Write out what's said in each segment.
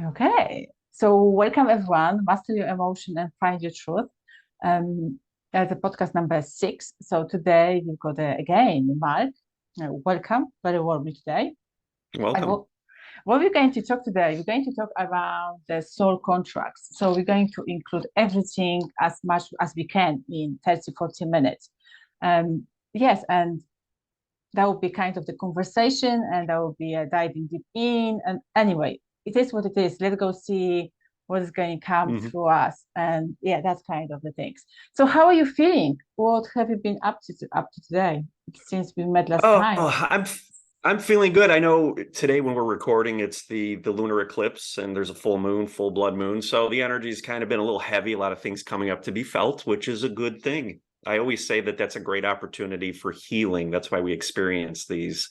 Okay, so welcome everyone. Master your emotion and find your truth. Um, the podcast number 6. So today we've got again Marc. Welcome, very warmly today. And Welcome. what we're going to talk today, we're going to talk around the soul contracts. So we're going to include everything as much as we can in 30, 40 minutes. Yes, and that would be kind of the conversation, and that would be diving deep in. And anyway, it is what it is. Let's go see what is going to come Mhm. through us. And yeah, that's kind of the things. So how are you feeling? What have you been up to today since we met last Oh, time? I'm feeling good. I know today when we're recording, it's the lunar eclipse and there's a full moon, full blood moon. So the energy's kind of been a little heavy, a lot of things coming up to be felt, which is a good thing. I always say that that's a great opportunity for healing. That's why we experience these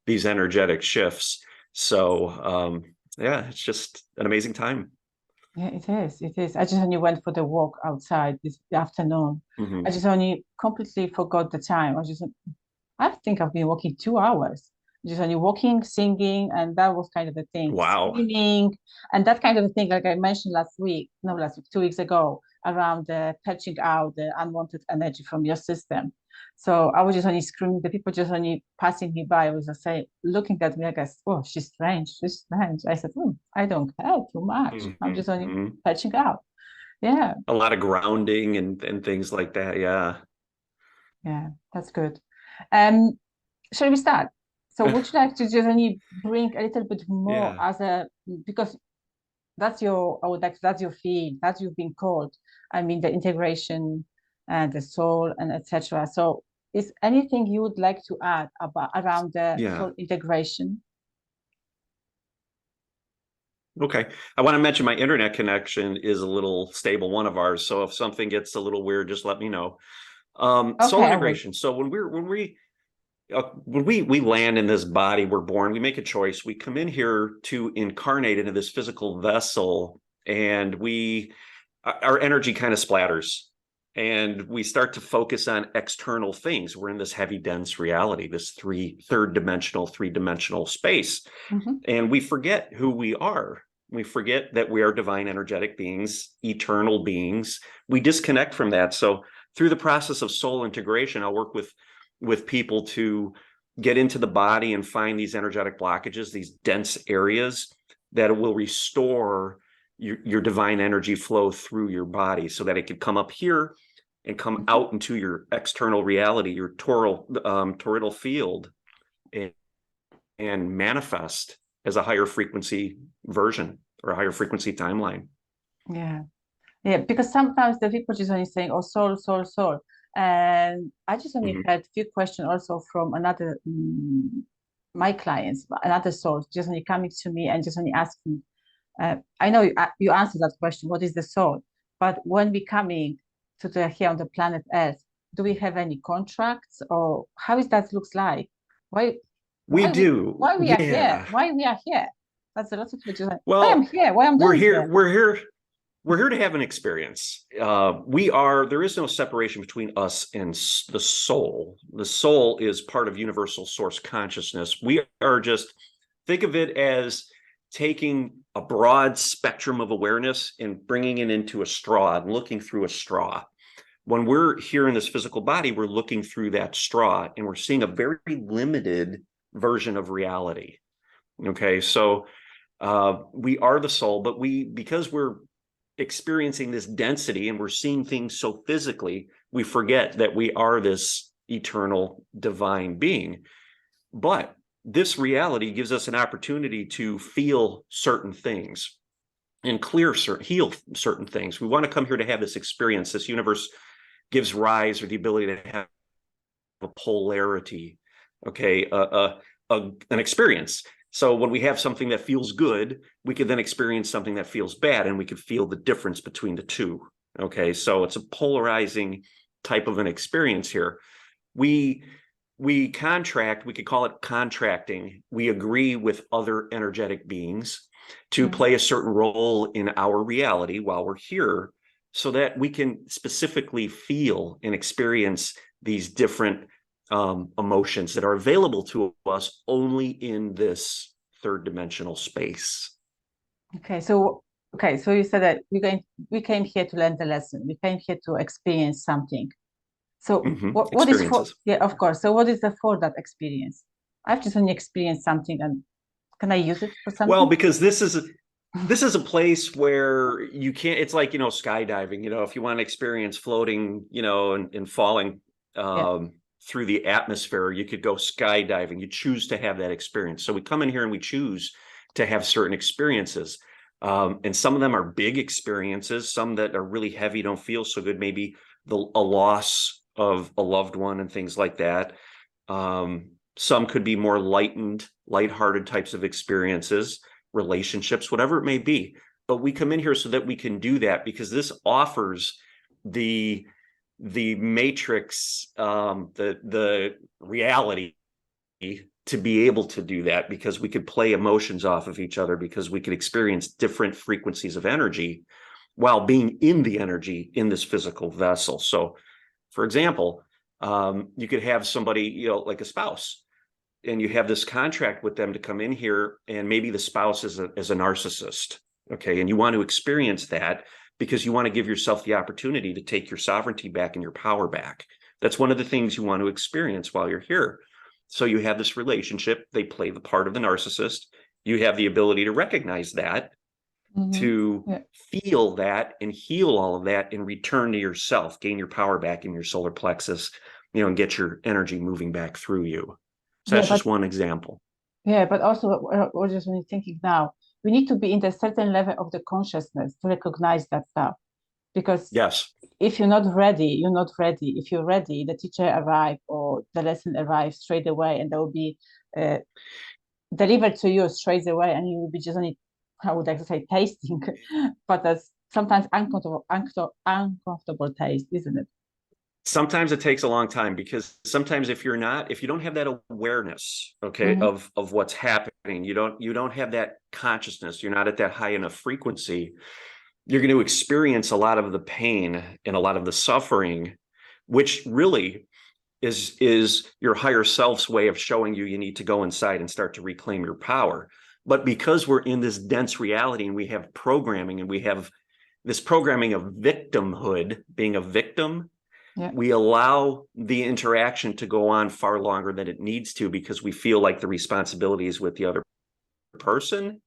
energetic shifts. So yeah, it's just an amazing time. Yeah, it is. It is. I just only went for the walk outside this afternoon. I Mhm. just only completely forgot the time. I think I've been walking 2 hours, just only walking, singing, and that was kind of the thing, Wow. screaming, and that kind of a thing, like I mentioned last week, no, last week, 2 weeks ago, around the patching out the unwanted energy from your system. So I was just only screaming, the people just only passing me by was just say, looking at me, like, oh, she's strange, she's strange. I said, I don't care too much. I'm just only Mhm. patching out. Yeah, A lot of grounding and things like that. Yeah. yeah, that's good. Um, shall we start? So would you like to just only bring a little bit more Yeah. as a because that's your I would like that's your field that you've been called. I mean the integration and the soul and etc. So is anything you would like to add about around the Yeah. soul integration? Okay. I want to mention my internet connection is a little stable, one of ours. So if something gets a little weird, just let me know. Okay, Soul I will. integration. So when we land in this body, we're born, we make a choice. We come in here to incarnate into this physical vessel, and we our energy kind of splatters. And we start to focus on external things. We're in this heavy, dense reality, this three-dimensional space. Mhm. And we forget who we are. We forget that we are divine energetic beings, eternal beings. We disconnect from that. So through the process of soul integration, I'll work with people to get into the body and find these energetic blockages, these dense areas that will restore your divine energy flow through your body so that it can come up here and come Mhm. out into your external reality, your toroidal field, and manifest as a higher frequency version or a higher frequency timeline. Yeah. Yeah, because sometimes the people just only saying, "Oh, soul, soul, soul," and I just only Mm-hmm. had a few questions also from another my clients, another soul, just only coming to me and just only asking. I know you answered that question. What is the soul? But when we coming to the here on the planet Earth, do we have any contracts or how is that looks like? Why We why we do. why we are here? Yeah. Why we are here? That's a lot of people just like, why I'm Well, here? Why I'm we're doing here. here? We're here to have an experience. There is no separation between us and the soul. The soul is part of universal source consciousness. We are just, think of it as taking a broad spectrum of awareness and bringing it into a straw and looking through a straw. When we're here in this physical body, we're looking through that straw and we're seeing a very limited version of reality. Okay, so we are the soul, but because we're experiencing this density and we're seeing things so physically, we forget that we are this eternal divine being. But this reality gives us an opportunity to feel certain things and heal certain things. We want to come here to have this experience. This universe gives rise or the ability to have a polarity, okay, an experience. So when we have something that feels good, we could then experience something that feels bad, and we could feel the difference between the two. Okay, so it's a polarizing type of an experience here. We we contract, we could call it contracting. We agree with other energetic beings to Mm. play a certain role in our reality while we're here so that we can specifically feel and experience these different emotions that are available to us only in this third dimensional space. Okay, so you said that we came here to learn the lesson. We came here to experience something. So what is for, Experiences. yeah, of course. So what is the for that experience? I've just only experienced something, and can I use it for Well, something? because this is a place where you can't, it's like, skydiving, if you want to experience floating, and falling Yeah. through the atmosphere, you could go skydiving. You choose to have that experience. So we come in here and we choose to have certain experiences. And some of them are big experiences, some that are really heavy, don't feel so good, maybe a loss of a loved one and things like that. Some could be more lighthearted types of experiences, relationships, whatever it may be. But we come in here so that we can do that, because this offers the matrix, the reality to be able to do that, because we could play emotions off of each other, because we could experience different frequencies of energy while being in the energy in this physical vessel. So, for example, you could have somebody, like a spouse, and you have this contract with them to come in here, and maybe the spouse is a narcissist, okay, and you want to experience that because you want to give yourself the opportunity to take your sovereignty back and your power back. That's one of the things you want to experience while you're here. So you have this relationship, they play the part of the narcissist. You have the ability to recognize that, to Yeah. feel that and heal all of that, and return to yourself, gain your power back in your solar plexus, and get your energy moving back through you. So Yeah, that's but just one example. yeah, but also what just when you're thinking now, we need to be in a certain level of the consciousness to recognize that stuff. Because Yes. if you're not ready, you're not ready. If you're ready, the teacher arrive or the lesson arrives straight away, and that will be uh, delivered to you straight away, and you will be just only, how would I say, tasting, but that's sometimes uncomfortable taste, isn't it? Sometimes it takes a long time, because sometimes if you don't have that awareness, okay, Mm-hmm. of what's happening, you don't have that consciousness, you're not at that high enough frequency, you're going to experience a lot of the pain and a lot of the suffering, which really is your higher self's way of showing you need to go inside and start to reclaim your power. But because we're in this dense reality, and we have programming, and we have this programming of victimhood, being a victim, Yeah. we allow the interaction to go on far longer than it needs to, because we feel like the responsibility is with the other person,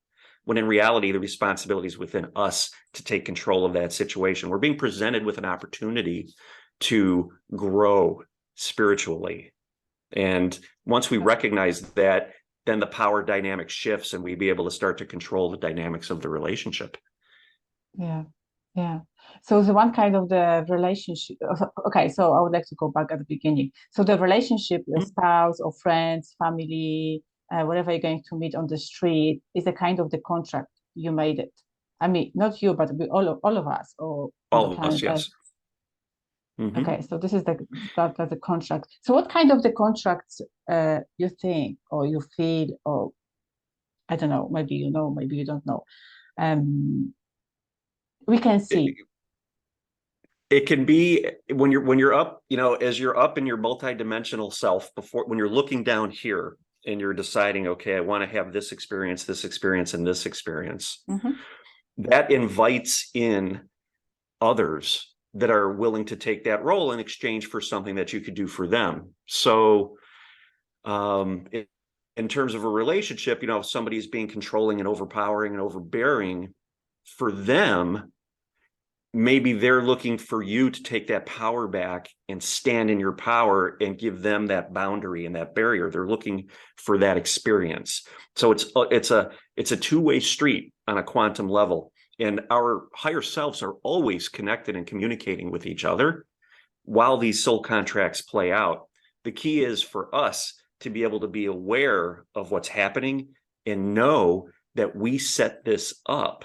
when in reality, the responsibility is within us to take control of that situation. We're being presented with an opportunity to grow spiritually. And once we recognize that, then the power dynamic shifts, and we be able to start to control the dynamics of the relationship. Yeah, yeah. So the one kind of the relationship. Okay, so I would like to go back at the beginning. So the relationship, the spouse or friends, family, whatever you're going to meet on the street, is a kind of the contract you made it. I mean, not you, but we, all of us, or on the All of us, planet Earth. yes. Mm-hmm. Okay, so this is the contract. So what kind of the contracts you think or you feel, or I don't know, maybe you know, maybe you don't know. Um, we can see. It can be when you're up, as you're up in your multidimensional self, before, when you're looking down here and you're deciding, okay, I want to have this experience, and this experience, Mhm. that invites in others that are willing to take that role in exchange for something that you could do for them. So in terms of a relationship, if somebody's being controlling and overpowering and overbearing, for them, maybe they're looking for you to take that power back and stand in your power and give them that boundary and that barrier. They're looking for that experience. So it's a two-way street on a quantum level, and our higher selves are always connected and communicating with each other while these soul contracts play out. The key is for us to be able to be aware of what's happening and know that we set this up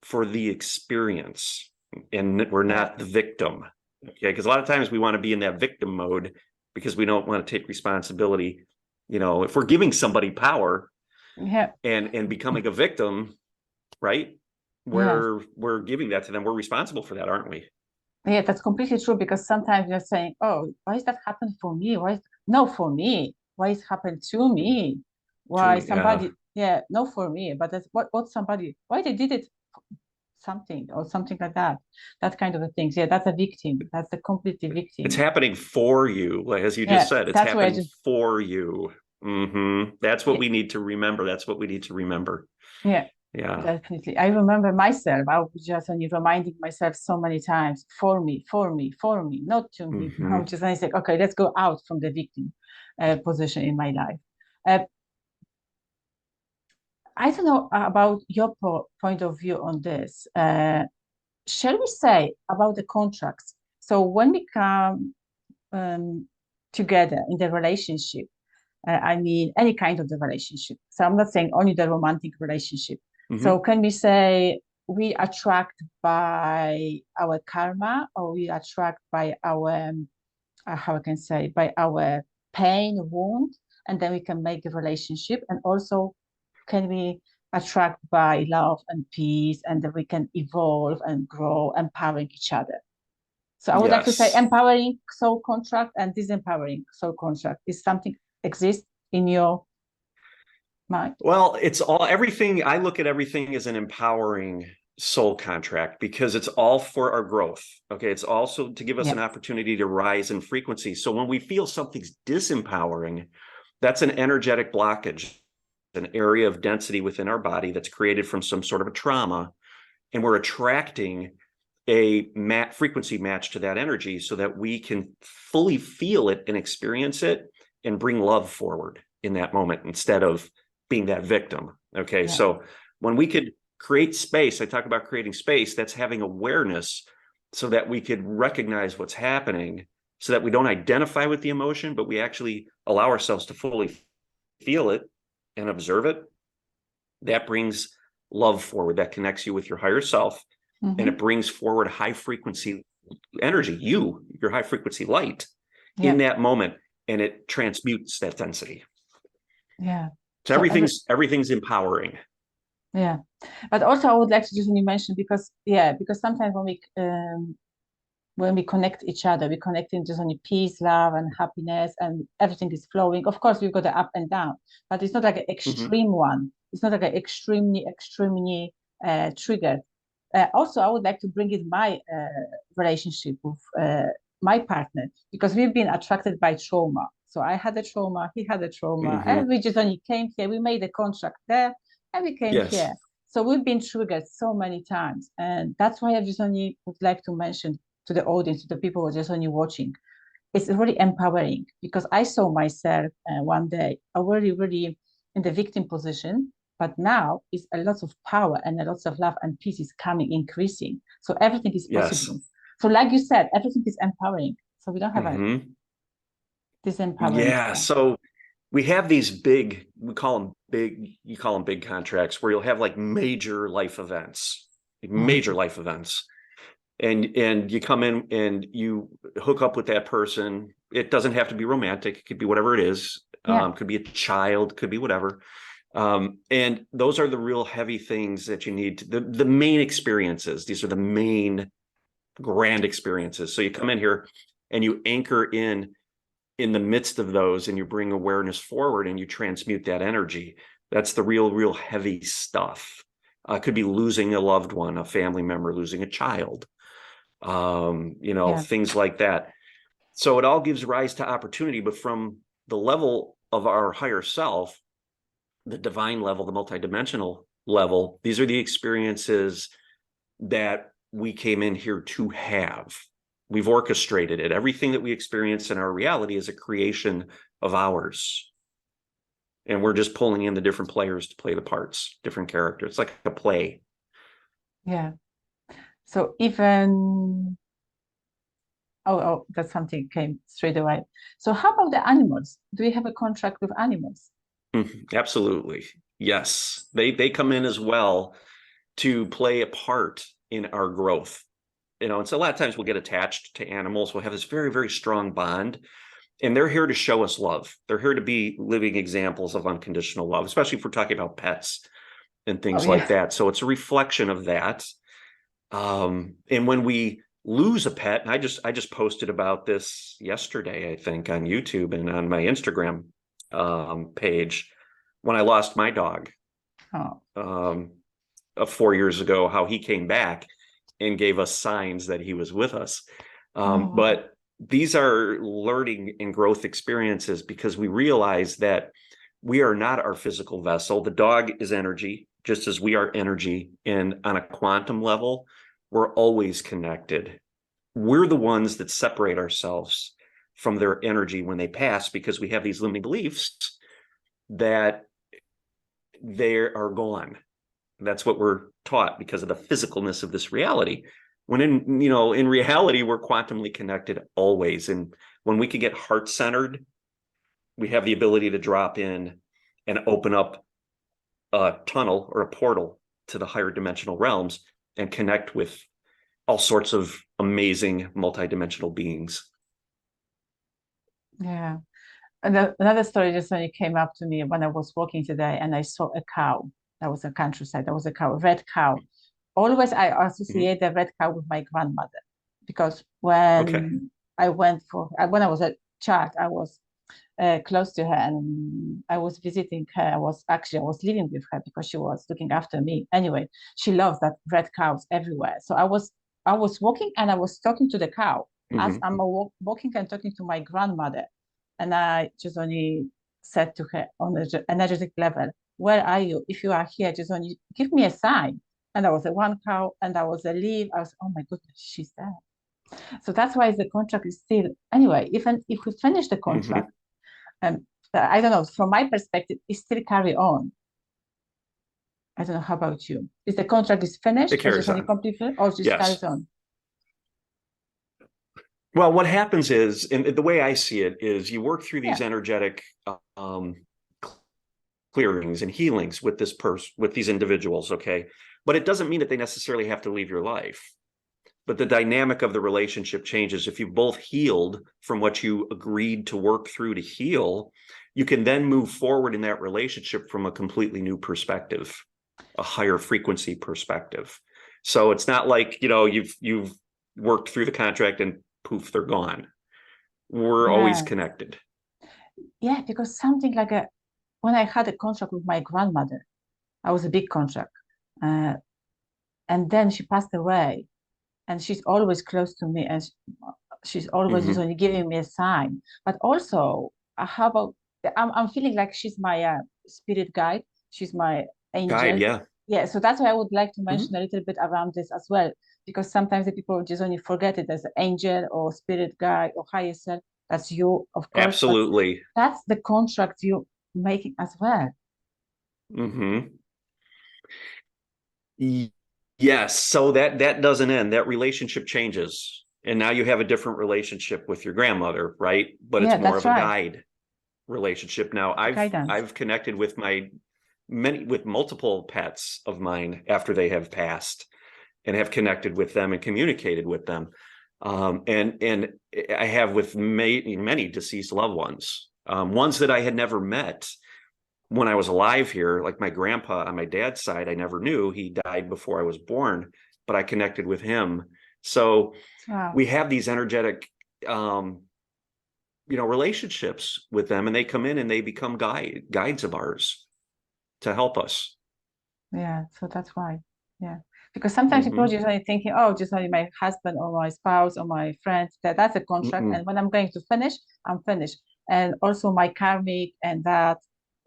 for the experience, and we're Yeah. not the victim. Okay, because a lot of times we want to be in that victim mode because we don't want to take responsibility. If we're giving somebody power Yeah. and becoming a victim, right? Yes. We're giving that to them. We're responsible for that, aren't we? Yeah, that's completely true, because sometimes you're saying, "Oh, why is that happened for me? No, for me? Why is happened to me? To Why me, yeah. yeah, not for me, but that's what somebody, why they did it, something or something like that, that kind of a things. Yeah, that's a victim. That's a completely It's victim. happening for you, like, as you just Yeah, said, it's that's where I happening just, for you. That's what yeah, we need to remember. That's what we need to remember. yeah, Yeah. definitely. I remember myself. I was just only reminding myself so many times, for me, for me, for me, not to me. I was just I said, okay, let's go out from the victim position in my life. Uh, I don't know about your point of view on this. Shall we say about the contracts? So when we come um, together in the relationship, I mean any kind of the relationship. So I'm not saying only the romantic relationship. Hmm. So can we say we attract by our karma, or we attract by our how I can say, by our pain wound, and then we can make a relationship, and also can we attract by love and peace, and then we can evolve and grow, empowering each other. So I would like to say Yes. empowering soul contract and disempowering soul contract is something exists in your mind. Well, it's all everything. I look at everything as an empowering soul contract because it's all for our growth. Okay. It's also to give us Yeah, an opportunity to rise in frequency. So when we feel something's disempowering, that's an energetic blockage, an area of density within our body that's created from some sort of a trauma. And we're attracting a frequency match to that energy so that we can fully feel it and experience it and bring love forward in that moment instead of being that victim. Okay. yeah, So when we could create space, I talk about creating space, that's having awareness so that we could recognize what's happening so that we don't identify with the emotion, but we actually allow ourselves to fully feel it and observe it. That brings love forward. That connects you with your higher self, and it hmm, brings forward high frequency energy, your high frequency light yeah, in that moment, and it transmutes that density. yeah. So So everything's empowering. yeah, but also I would like to just only mention because yeah, because sometimes when we connect each other, we connect in just only peace, love, and happiness, and everything is flowing. Of course, we've got the up and down, but it's not like an Mm-hmm. extreme one. It's not like an extremely triggered. Also, I would like to bring in my relationship with my partner because we've been attracted by trauma. So I had a trauma, he had a trauma, Mm-hmm. and we just only came here. We made a contract there, and we came Yes. here. So we've been triggered so many times, and that's why I just only would like to mention to the audience, to the people who are just only watching. It's really empowering because I saw myself one day already really in the victim position, but now it's a lot of power and a lot of love and peace is coming, increasing. So everything is Yes. possible. So like you said, everything is empowering. So we don't have a Mm-hmm. disempowering Yeah. stuff. So we have these big, we call them big, you call them big contracts where you'll have like major life events, major Mhm. life events. And you come in and you hook up with that person. It doesn't have to be romantic. It could be whatever it is. Yeah, Could be a child, could be whatever. And those are the real heavy things that you need the main experiences. These are the main grand experiences. So you come in here and you anchor in the midst of those and you bring awareness forward and you transmute that energy. That's the real heavy stuff. Could be losing a loved one, a family member, losing a child, yeah, things like that. So it all gives rise to opportunity, but from the level of our higher self, the divine level, the multidimensional level, these are the experiences that we came in here to have. We've orchestrated it. Everything that we experience in our reality is a creation of ours. And we're just pulling in the different players to play the parts, different characters. It's like a play. yeah. So even that's something came straight away. So how about the animals? Do we have a contract with animals? Absolutely. Yes. They come in as well to play a part in our growth. And so a lot of times we'll get attached to animals. We'll have this very strong bond, and they're here to show us love. They're here to be living examples of unconditional love, especially if we're talking about pets and Oh things like yeah. that. So it's a reflection of that. And when we lose a pet, and I just posted about this yesterday, I think, on YouTube and on my Instagram page, when I lost my dog. of 4 years ago, how he came back and gave us signs that he was with us. But these are learning and growth experiences, because we realize that we are not our physical vessel. The dog is energy, just as we are energy. And on a quantum level, we're always connected. We're the ones that separate ourselves from their energy when they pass, because we have these limiting beliefs that they are gone. That's what we're taught because of the physicalness of this reality. When in reality, we're quantumly connected always. And when we can get heart-centered, we have the ability to drop in and open up a tunnel or a portal to the higher dimensional realms and connect with all sorts of amazing multidimensional beings. Yeah. And another story just when it came up to me when I was walking today and I saw a cow. That was a countryside. That was a cow, a red cow. Always I associate the red cow with my grandmother, because when I when I was a child, I was close to her and I was visiting her. I was living with her because she was looking after me. Anyway, she loves that red cows everywhere. So I was walking and I was talking to the cow as I'm walking and talking to my grandmother. And I just only said to her on an energetic level, "Where are you? If you are here, just only give me a sign." And I was a one cow and I was a leaf. I was, oh my goodness, she's there. So that's why the contract is still, anyway, even if we finish the contract, I don't know, from my perspective, it still carry on. I don't know, how about you? Is the contract is finished? It carries on. Completely, or just carries on? Well, what happens is, and the way I see it is, you work through these energetic clearings and healings with with these individuals, okay? But it doesn't mean that they necessarily have to leave your life. But the dynamic of the relationship changes. If you both healed from what you agreed to work through to heal, you can then move forward in that relationship from a completely new perspective, a higher frequency perspective. So it's not like, you've worked through the contract and poof, they're gone. We're always connected. Yeah, because something like when I had a contract with my grandmother, I was a big contract. And then she passed away. And she's always close to me, and she's always just only giving me a sign. But also, how about I'm feeling like she's my spirit guide. She's my angel. Guide, yeah. So that's why I would like to mention a little bit around this as well, because sometimes the people just only forget it as an angel or spirit guide or higher self. That's you, of course. Absolutely. That's the contract you making as well. Yes, so that doesn't end. That relationship changes, and now you have a different relationship with your grandmother, right? But it's more of a guide relationship now. I've connected with multiple pets of mine after they have passed, and have connected with them and communicated with them, and I have with many deceased loved ones, ones that I had never met when I was alive here. Like my grandpa on my dad's side, I never knew. He died before I was born, but I connected with him. So we have these energetic, relationships with them, and they come in and they become guides of ours to help us. Yeah, so that's why. Yeah, because sometimes people just only thinking, oh, just only my husband or my spouse or my friend, that's a contract. And when I'm going to finish, I'm finished. And also my karmic and that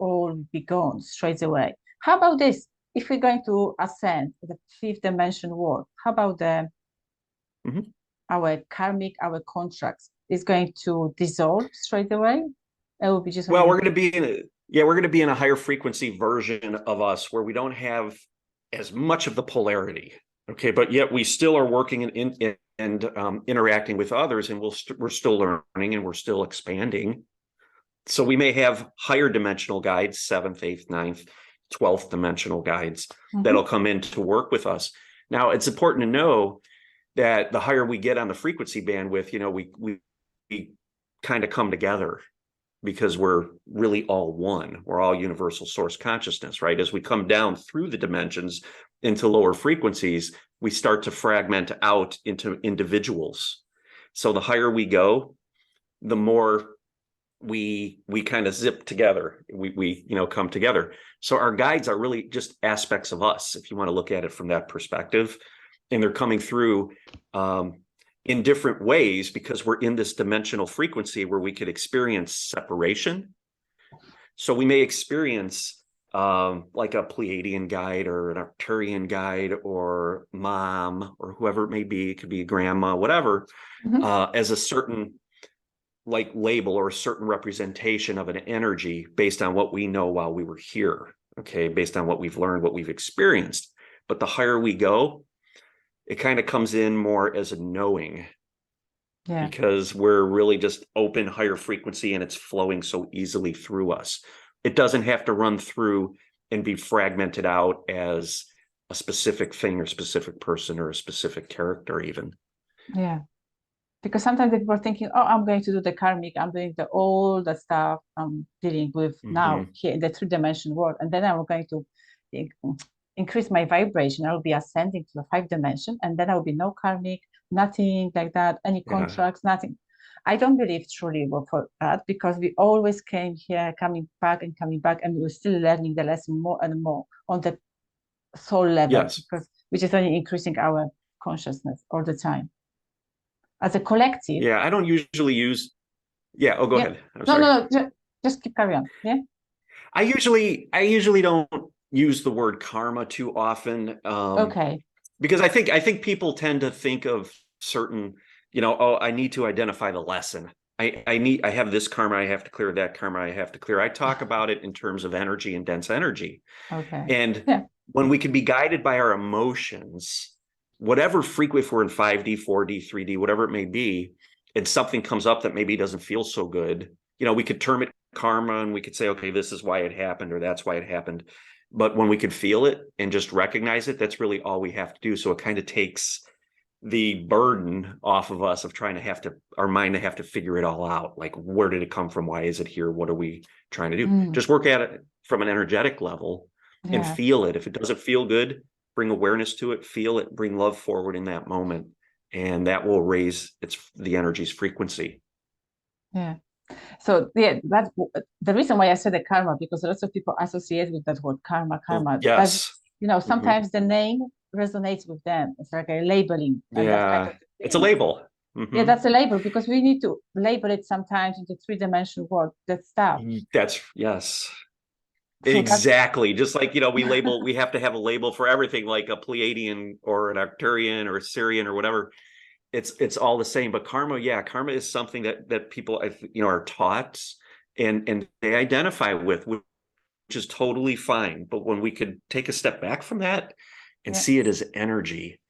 all be gone straight away. How about this? If we're going to ascend the fifth dimension world, how about our karmic, our contracts is going to dissolve straight away? It will be just we're going to be in a higher frequency version of us where we don't have as much of the polarity. Okay, but yet we still are working and interacting with others, and we're still learning and we're still expanding. So we may have higher dimensional guides, 7th, 8th, 9th, 12th dimensional guides that'll come in to work with us. Now, it's important to know that the higher we get on the frequency bandwidth, we kind of come together, because we're really all one. We're all universal source consciousness, right? As we come down through the dimensions into lower frequencies, we start to fragment out into individuals. So the higher we go, the more we kind of zip together. We come together. So our guides are really just aspects of us, if you want to look at it from that perspective. And they're coming through in different ways because we're in this dimensional frequency where we could experience separation. So we may experience like a Pleiadian guide or an Arcturian guide or mom or whoever it may be. It could be grandma, whatever, as a certain like label or a certain representation of an energy based on what we know while we were here. Okay, based on what we've learned, what we've experienced. But the higher we go, it kind of comes in more as a knowing. Yeah. Because we're really just open, higher frequency, and it's flowing so easily through us. It doesn't have to run through and be fragmented out as a specific thing or specific person or a specific character even. Yeah. Because sometimes people are thinking, oh, I'm going to do the karmic, I'm doing all the stuff I'm dealing with now here in the 3-dimensional world. And then I'm going to increase my vibration. I'll be ascending to the 5th dimension, and then I will be no karmic, nothing like that, any contracts, nothing. I don't believe truly for that, because we always came here, coming back, and we're still learning the lesson more and more on the soul level, because which is only increasing our consciousness all the time. As a collective. Yeah, I don't usually use. Yeah. Oh, go ahead. I'm sorry. No. Just keep carry on. Yeah. I usually don't use the word karma too often. Okay. Because I think people tend to think of certain, oh, I need to identify the lesson. I have this karma, I have to clear that karma, I have to clear. I talk about it in terms of energy and dense energy. Okay. And when we can be guided by our emotions, whatever frequency, if we're in 5D, 4D, 3D, whatever it may be, and something comes up that maybe doesn't feel so good, we could term it karma, and we could say, okay, this is why it happened, or that's why it happened. But when we could feel it and just recognize it, that's really all we have to do. So it kind of takes the burden off of us of trying to our mind to have to figure it all out. Like, where did it come from? Why is it here? What are we trying to do? Just work at it from an energetic level and feel it. If it doesn't feel good, bring awareness to it, feel it, bring love forward in that moment. And that will raise the energy's frequency. Yeah. So that's the reason why I said the karma, because lots of people associate with that word karma. Yes. Sometimes the name resonates with them. It's like a labeling. Yeah, it's a label. Yeah, that's a label, because we need to label it sometimes in the 3-dimensional world, that stuff. Yes. So exactly. Just like, we have to have a label for everything, like a Pleiadian or an Arcturian or a Syrian or whatever. It's all the same. But karma is something that people are taught and they identify with, which is totally fine. But when we could take a step back from that and see it as energy,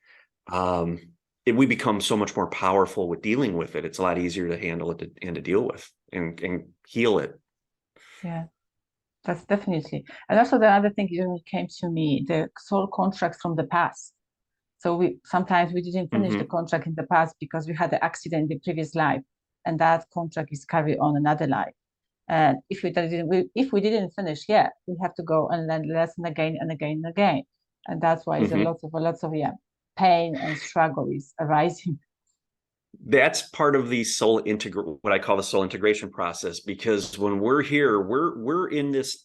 we become so much more powerful with dealing with it. It's a lot easier to handle it and to deal with and heal it. Yeah, that's definitely. And also the other thing that came to me, the soul contracts from the past. So sometimes we didn't finish the contract in the past because we had an accident in the previous life, and that contract is carried on another life. And if we didn't finish, we have to go and learn the lesson again and again and again. And that's why there's lots of pain and struggle is arising. That's part of the what I call the soul integration process, because when we're here, we're in this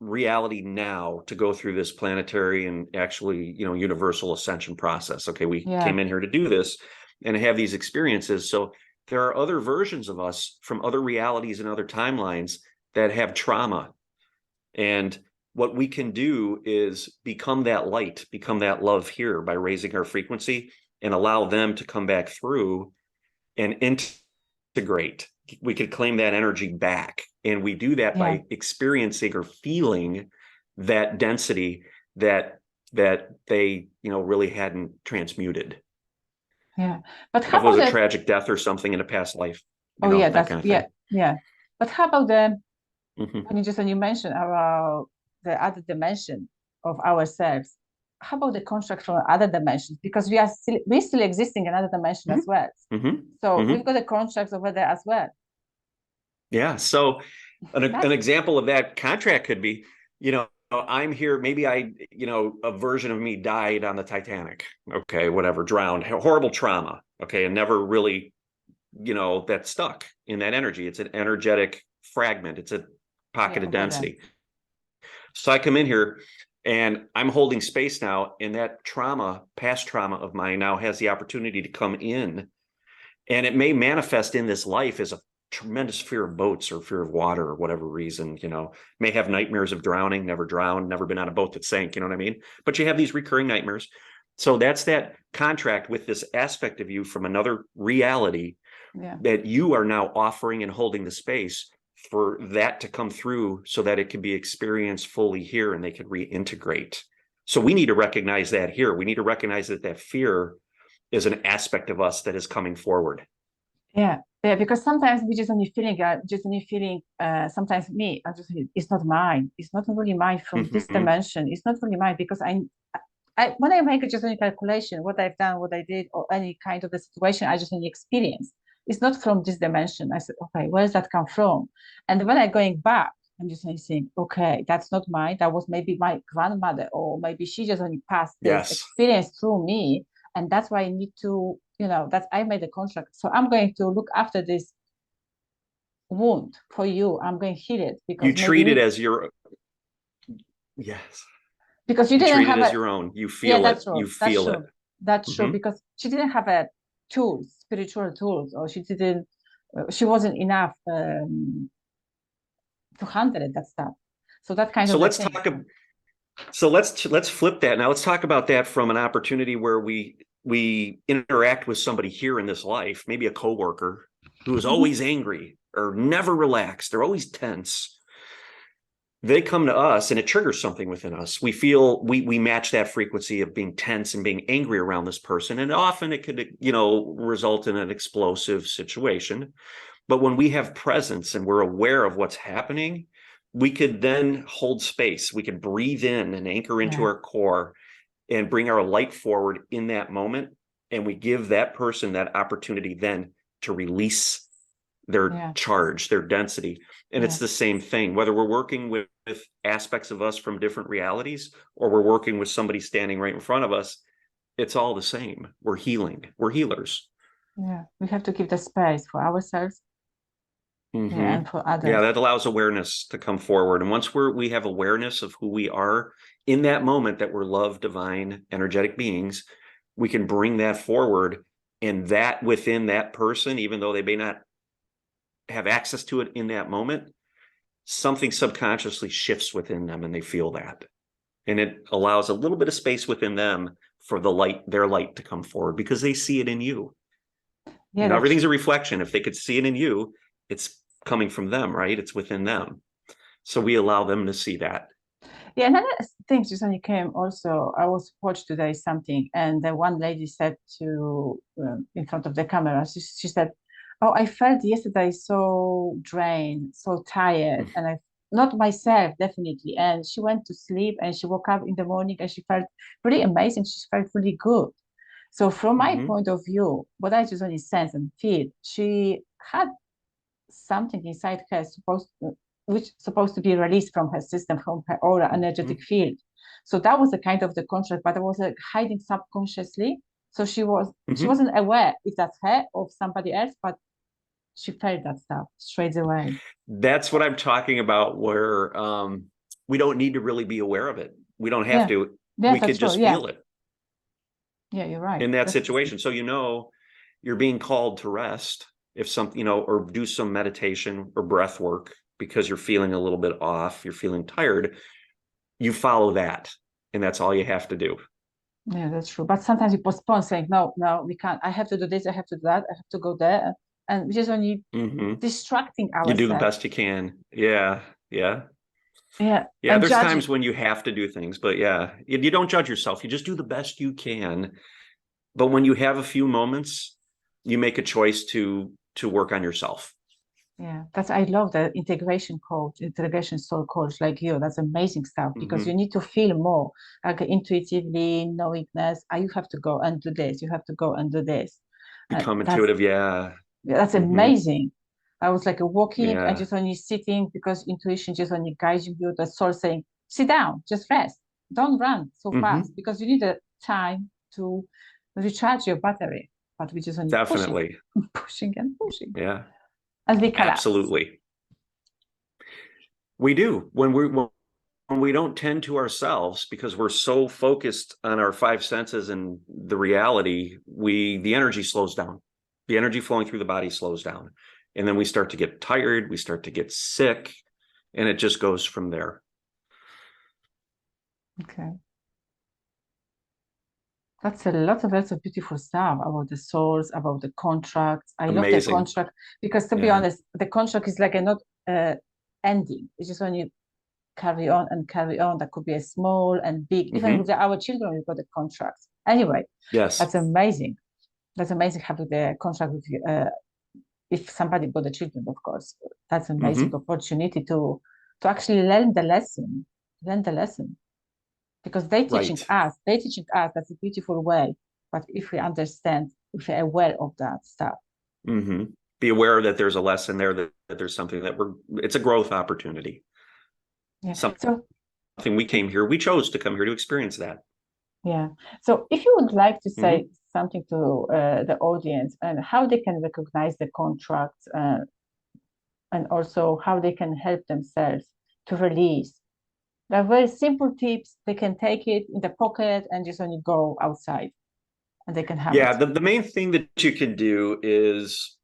reality now to go through this planetary and actually, universal ascension process. Okay, we came in here to do this and have these experiences. So there are other versions of us from other realities and other timelines that have trauma. And what we can do is become that light, become that love here by raising our frequency and allow them to come back through and integrate. We could claim that energy back. And we do that by experiencing or feeling that density that they, really hadn't transmuted. Yeah. But how about a tragic death or something in a past life? That kind of thing. Yeah. But how about when you mentioned about the other dimension of ourselves, how about the construct from other dimensions? Because we're still existing in another dimension as well. So we've got the constructs over there as well. Yeah. So an example of that contract could be, I'm here, maybe a version of me died on the Titanic. Okay, whatever, drowned, horrible trauma. Okay, and never really that's stuck in that energy. It's an energetic fragment. It's a pocket of density. So I come in here and I'm holding space now, and that trauma, past trauma of mine now has the opportunity to come in, and it may manifest in this life as a tremendous fear of boats or fear of water or whatever reason, may have nightmares of drowning, never drowned, never been on a boat that sank, you know what I mean? But you have these recurring nightmares. So that's that contract with this aspect of you from another reality that you are now offering and holding the space for that to come through so that it can be experienced fully here and they can reintegrate. So we need to recognize that here. We need to recognize that fear is an aspect of us that is coming forward. Yeah, because sometimes we just only feeling, sometimes it's not mine. It's not really mine from this dimension. It's not really mine because when I make just any calculation, what I've done, what I did, or any kind of the situation, I just only experience. It's not from this dimension. I said, okay, where does that come from? And when I'm going back, I'm just saying, okay, that's not mine. That was maybe my grandmother, or maybe she just only passed this experience through me. And that's why I need to, that I made a contract. So I'm going to look after this wound for you. I'm going to heal it because you treat it as your, because you didn't treat have it as your own. You feel it. You feel it. That's true, because she didn't have a spiritual tools, or she wasn't enough to handle it, that stuff. So that kind of let's talk. So let's flip that now. Let's talk about that from an opportunity where we interact with somebody here in this life, maybe a coworker who is always angry or never relaxed. They're always tense. They come to us and it triggers something within us. We feel we match that frequency of being tense and being angry around this person. And often it could, result in an explosive situation. But when we have presence and we're aware of what's happening, we could then hold space. We could breathe in and anchor into our core and bring our light forward in that moment. And we give that person that opportunity then to release their charge, their density. And it's the same thing, whether we're working with aspects of us from different realities, or we're working with somebody standing right in front of us, it's all the same. We're healing. We're healers. Yeah, we have to give the space for ourselves and for others. Yeah, that allows awareness to come forward. And once we have awareness of who we are in that moment, that we're love, divine, energetic beings, we can bring that forward. And that within that person, even though they may not have access to it in that moment, something subconsciously shifts within them and they feel that. And it allows a little bit of space within them for their light to come forward, because they see it in you. Yeah, everything's a reflection. If they could see it in you, it's coming from them, right? It's within them. So we allow them to see that. Yeah, another thing, Susan, you came also, I was watched today something, and the one lady said to, in front of the camera, she said, oh, I felt yesterday so drained, so tired, and not myself, definitely. And she went to sleep and she woke up in the morning and she felt really amazing. She felt really good. So from my point of view, what I just only sense and feel, she had something inside her which supposed to be released from her system, from her aura, energetic field. So that was the kind of the contract, but it was hiding subconsciously. So she wasn't aware if that's her or somebody else, but she felt that stuff straight away. That's what I'm talking about, where we don't need to really be aware of it. We don't have to. We could just feel it. Yeah, you're right. In that situation. So you're being called to rest, if something, or do some meditation or breath work because you're feeling a little bit off, you're feeling tired, you follow that. And that's all you have to do. Yeah, that's true. But sometimes you postpone, saying, no, we can't. I have to do this, I have to do that, I have to go there. And we just only distracting ourselves. You do the best you can. Yeah. Yeah. There's times when you have to do things, but you don't judge yourself. You just do the best you can. But when you have a few moments, you make a choice to work on yourself. Yeah, I love the integration soul coach like you. That's amazing stuff, because you need to feel more like intuitively, knowingness. You have to go and do this. You have to go and do this. Become intuitive. That's amazing. I was like walking and just only sitting, because intuition just only guides you. The soul saying, sit down, just rest. Don't run so fast, because you need a time to recharge your battery. but we just only Definitely. pushing and pushing. Yeah. And we collapse. Absolutely. We do. When we don't tend to ourselves because we're so focused on our five senses and the reality, the energy slows down. The energy flowing through the body slows down. And then we start to get tired, we start to get sick, and it just goes from there. Okay. That's a lot of beautiful stuff about the souls, about the contracts. I love the contract because, to be honest, the contract is like a not ending. It's just when you carry on and carry on. That could be a small and big. Even with our children, we've got the contracts. Anyway, that's amazing. That's amazing having the contract with you. If somebody got the children, of course, that's an amazing opportunity to actually learn the lesson. Because they're teaching us. That's a beautiful way. But if we understand, if we're aware of that stuff. Be aware that there's a lesson there, that there's something it's a growth opportunity. Yeah. Something we chose to come here to experience that. Yeah. So if you would like to say something to the audience and how they can recognize the contracts and also how they can help themselves to release. They're very simple tips. They can take it in the pocket and just only go outside and they can have it. The main thing that you can do is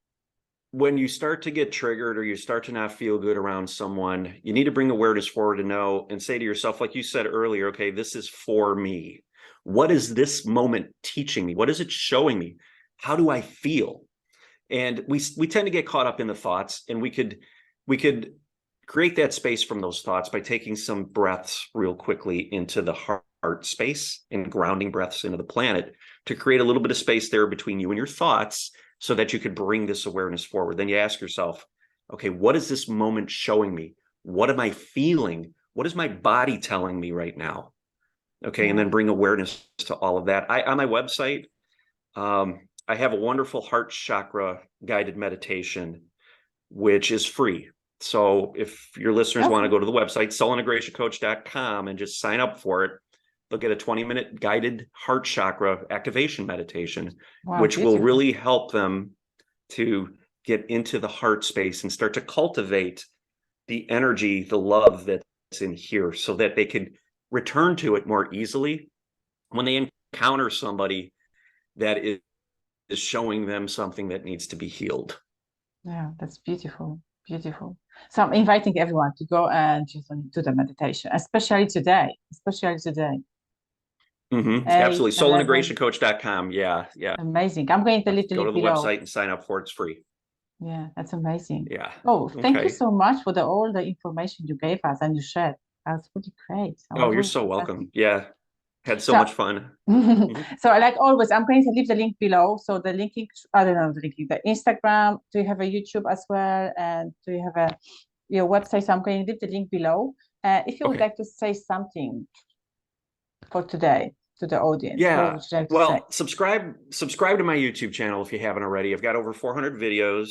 when you start to get triggered or you start to not feel good around someone, you need to bring awareness forward to know and say to yourself, like you said earlier, okay, this is for me. What is this moment teaching me? What is it showing me? How do I feel? And we tend to get caught up in the thoughts, and we could create that space from those thoughts by taking some breaths real quickly into the heart space and grounding breaths into the planet to create a little bit of space there between you and your thoughts so that you could bring this awareness forward. Then you ask yourself, okay, what is this moment showing me? What am I feeling? What is my body telling me right now? Okay, and then bring awareness to all of that. On my website, I have a wonderful heart chakra guided meditation, which is free. So if your listeners want to go to the website, soulintegrationcoach.com, and just sign up for it, they'll get a 20-minute guided heart chakra activation meditation, which will really help them to get into the heart space and start to cultivate the energy, the love that's in here so that they can return to it more easily when they encounter somebody that is showing them something that needs to be healed. Yeah, that's beautiful. Beautiful. So I'm inviting everyone to go and just do the meditation, especially today. Absolutely. Soulintegrationcoach.com. Yeah. Amazing. I'm going to leave the link below. Go to the website and sign up for it. It's free. Yeah, that's amazing. Yeah. Oh, thank you so much for all the information you gave us and you shared. That's pretty great. You're so welcome. Yeah. Had so much fun. So like always, I'm going to leave the link below. So the linking, the Instagram, do you have a YouTube as well? And do you have your website? So I'm going to leave the link below. If you would like to say something for today to the audience. Yeah. Subscribe to my YouTube channel if you haven't already. I've got over 400 videos.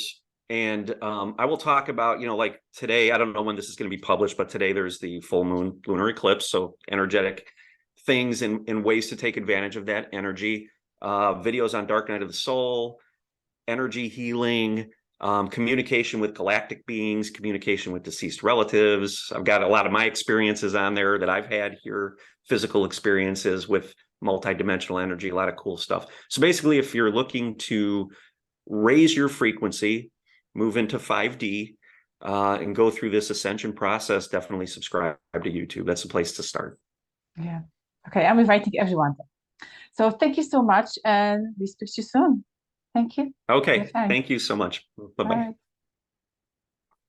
And I will talk about, like today, I don't know when this is going to be published, but today there's the full moon lunar eclipse. So energetic things and ways to take advantage of that energy, videos on dark night of the soul, energy healing, communication with galactic beings, communication with deceased relatives. I've got a lot of my experiences on there that I've had here, physical experiences with multidimensional energy, a lot of cool stuff. So basically, if you're looking to raise your frequency, move into 5D, and go through this ascension process, definitely subscribe to YouTube. That's the place to start. Yeah. Okay, I'm inviting everyone. So thank you so much, and we speak to you soon. Thank you. Okay, thank you so much. Bye-bye.